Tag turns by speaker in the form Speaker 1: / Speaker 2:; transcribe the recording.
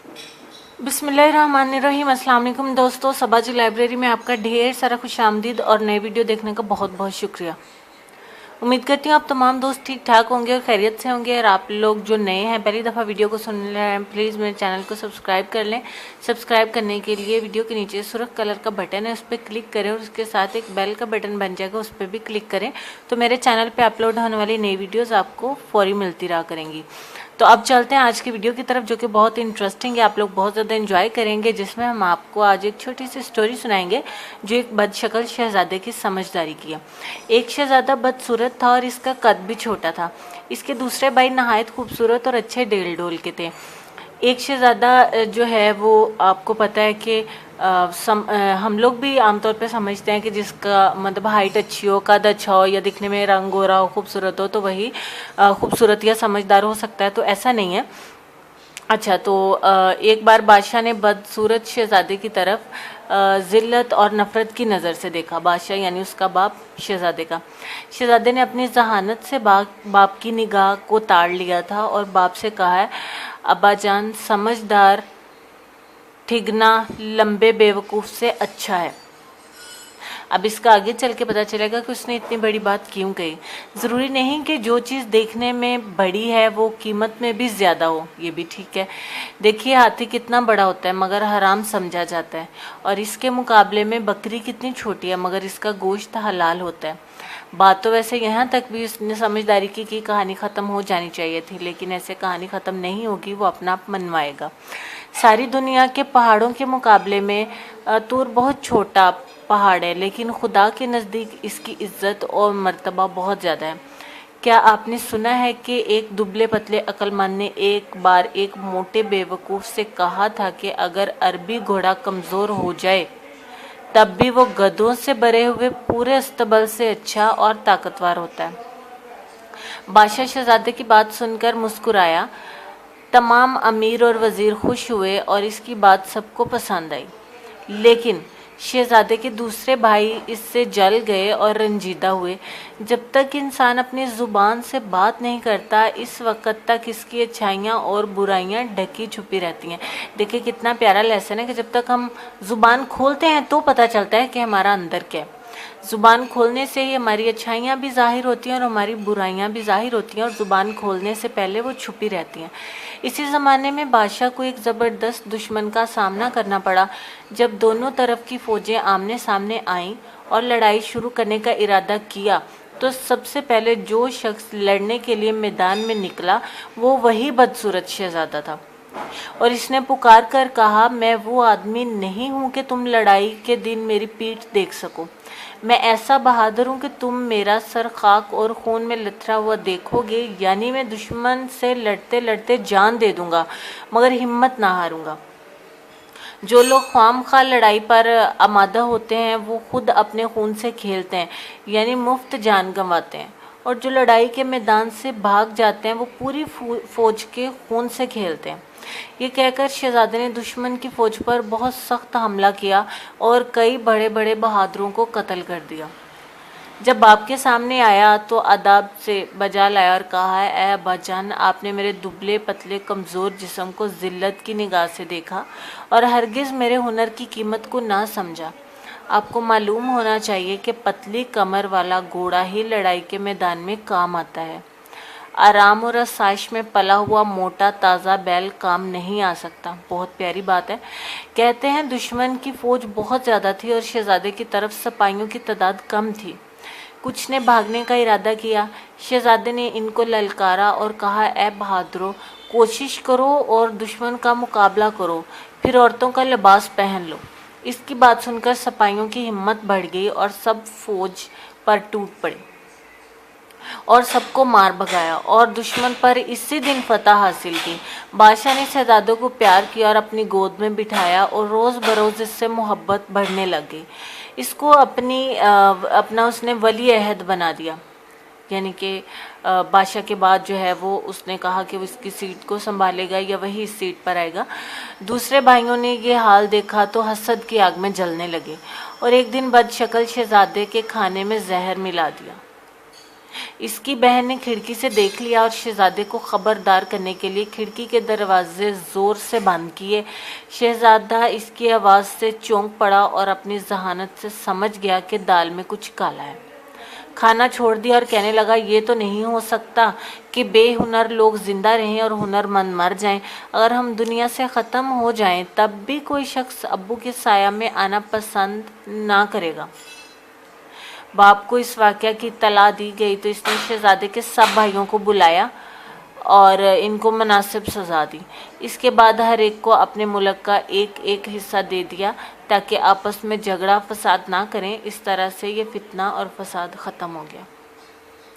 Speaker 1: बिस्मिल्लाहिर्रहमानिर्रहीम। अस्सलाम वालेकुम दोस्तों, सबाजी लाइब्रेरी में आपका ढेर सारा खुशामदीद और नए वीडियो देखने का बहुत बहुत शुक्रिया। उम्मीद करती हूँ आप तमाम दोस्त ठीक ठाक होंगे और खैरियत से होंगे। और आप लोग जो नए हैं, पहली दफ़ा वीडियो को सुन रहे हैं, प्लीज़ मेरे चैनल को सब्सक्राइब कर लें। सब्सक्राइब करने के लिए वीडियो के नीचे सुर्ख कलर का बटन है, उस पर क्लिक करें और उसके साथ एक बेल का बटन बन जाएगा, उस पर भी क्लिक करें तो मेरे चैनल पर अपलोड होने वाली नई वीडियोज़ आपको फौरी मिलती रहा करेंगी। तो अब चलते हैं आज की वीडियो की तरफ, जो कि बहुत इंटरेस्टिंग है, आप लोग बहुत ज़्यादा एंजॉय करेंगे। जिसमें हम आपको आज एक छोटी सी स्टोरी सुनाएंगे जो एक बदशक्ल शहजादे की समझदारी की है। एक शहजादा बदसूरत था और इसका कद भी छोटा था। इसके दूसरे भाई नहायत खूबसूरत और अच्छे डेल डोल के थे। एक शहजादा जो है वो आपको पता है कि हम लोग भी आमतौर पे समझते हैं कि जिसका मतलब हाइट अच्छी हो, कद अच्छा हो या दिखने में रंग गोरा हो, खूबसूरत हो, तो वही खूबसूरत या समझदार हो सकता है। तो ऐसा नहीं है। अच्छा, तो एक बार बादशाह ने बदसूरत शहजादे की तरफ ज़िल्लत और नफ़रत की नज़र से देखा। बादशाह यानी उसका बाप शहजादे का। शहजादे ने अपनी जहानत से बाप की निगाह को ताड़ लिया था और बाप से कहा है, अब्बा जान, समझदार ठिगना लंबे बेवकूफ़ से अच्छा है। अब इसका आगे चल के पता चलेगा कि उसने इतनी बड़ी बात क्यों कही। ज़रूरी नहीं कि जो चीज़ देखने में बड़ी है वो कीमत में भी ज़्यादा हो, ये भी ठीक है। देखिए, हाथी कितना बड़ा होता है मगर हराम समझा जाता है, और इसके मुकाबले में बकरी कितनी छोटी है मगर इसका गोश्त हलाल होता है। बात तो वैसे यहाँ तक भी उसने समझदारी की कहानी ख़त्म हो जानी चाहिए थी, लेकिन ऐसे कहानी ख़त्म नहीं होगी, वो अपना आप मनवाएगा। सारी दुनिया के पहाड़ों के मुकाबले में तूर बहुत छोटा पहाड़ है, लेकिन खुदा के नज़दीक इसकी इज्जत और मर्तबा बहुत ज़्यादा है। क्या आपने सुना है कि एक दुबले पतले अक्लमंद ने एक बार एक मोटे बेवकूफ़ से कहा था कि अगर अरबी घोड़ा कमज़ोर हो जाए तब भी वो गधों से भरे हुए पूरे अस्तबल से अच्छा और ताकतवर होता है। बादशाह शहजादे की बात सुनकर मुस्कुराया। तमाम अमीर और वज़ीर खुश हुए और इसकी बात सबको पसंद आई, लेकिन शहजादे के दूसरे भाई इससे जल गए और रंजीदा हुए। जब तक इंसान अपनी ज़ुबान से बात नहीं करता, इस वक्त तक इसकी अच्छाइयाँ और बुराइयाँ ढकी छुपी रहती हैं। देखिए कितना प्यारा लेसन है कि जब तक हम ज़ुबान खोलते हैं तो पता चलता है कि हमारा अंदर क्या है। ज़ुबान खोलने से ही हमारी अच्छाइयाँ भी ज़ाहिर होती हैं और हमारी बुराइयाँ भी ज़ाहिर होती हैं, और ज़ुबान खोलने से पहले वो छुपी रहती हैं। इसी ज़माने में बादशाह को एक ज़बरदस्त दुश्मन का सामना करना पड़ा। जब दोनों तरफ की फ़ौजें आमने सामने आईं और लड़ाई शुरू करने का इरादा किया, तो सबसे पहले जो शख्स लड़ने के लिए मैदान में निकला वो वही बदसूरत शहजादा था, और इसने पुकार कर कहा, मैं वो आदमी नहीं हूँ कि तुम लड़ाई के दिन मेरी पीठ देख सको। मैं ऐसा बहादुर हूँ कि तुम मेरा सर खाक और खून में लथड़ा हुआ देखोगे, यानी मैं दुश्मन से लड़ते लड़ते जान दे दूंगा मगर हिम्मत ना हारूंगा। जो लोग ख्वामखा लड़ाई पर आमादा होते हैं वो खुद अपने खून से खेलते हैं, यानी मुफ्त जान गंवाते हैं, और जो लड़ाई के मैदान से भाग जाते हैं वो पूरी फौज के खून से खेलते हैं। ये कहकर शहजादे ने दुश्मन की फौज पर बहुत सख्त हमला किया और कई बड़े बड़े बहादुरों को कत्ल कर दिया। जब बाप के सामने आया तो अदाब से बजा लाया और कहा, ऐ अब्बा जान, आपने मेरे दुबले पतले कमज़ोर जिस्म को ज़िल्लत की निगाह से देखा और हरगिज़ मेरे हुनर की कीमत को ना समझा। आपको मालूम होना चाहिए कि पतली कमर वाला घोड़ा ही लड़ाई के मैदान में काम आता है। आराम और आसाइश में पला हुआ मोटा ताज़ा बैल काम नहीं आ सकता। बहुत प्यारी बात है। कहते हैं दुश्मन की फ़ौज बहुत ज़्यादा थी और शहजादे की तरफ सिपाहियों की तादाद कम थी। कुछ ने भागने का इरादा किया। शहजादे ने इनको ललकारा और कहा, ऐ बहादुरों, कोशिश करो और दुश्मन का मुकाबला करो, फिर औरतों का लिबास पहन लो। इसकी बात सुनकर सिपाहियों की हिम्मत बढ़ गई और सब फौज पर टूट पड़े और सबको मार भगाया और दुश्मन पर इसी दिन फतह हासिल की। बादशाह ने शहजादों को प्यार किया और अपनी गोद में बिठाया और रोज़ बरोज़ इससे मोहब्बत बढ़ने लग गई। इसको अपना उसने वली अहद बना दिया, यानी कि बादशाह के बाद जो है वो उसने कहा कि वो इसकी सीट को संभालेगा या वही इस सीट पर आएगा। दूसरे भाइयों ने ये हाल देखा तो हसद की आग में जलने लगे और एक दिन बदशक्ल शहजादे के खाने में जहर मिला दिया। इसकी बहन ने खिड़की से देख लिया और शहजादे को खबरदार करने के लिए खिड़की के दरवाजे जोर से बंद किए। शहजादा इसकी आवाज़ से चौंक पड़ा और अपनी जहानत से समझ गया कि दाल में कुछ काला है। खाना छोड़ दिया और कहने लगा, ये तो नहीं हो सकता कि बेहुनर लोग जिंदा रहें और हुनरमंद मर जाएं। अगर हम दुनिया से ख़त्म हो जाएं तब भी कोई शख्स अब्बू के साया में आना पसंद ना करेगा। बाप को इस वाक़या की इत्तला दी गई तो इसने शहजादे के सब भाइयों को बुलाया और इनको मुनासिब सज़ा दी। इसके बाद हर एक को अपने मुल्क का एक एक हिस्सा दे दिया ताकि आपस में झगड़ा फसाद ना करें। इस तरह से ये फितना और फसाद ख़त्म हो गया।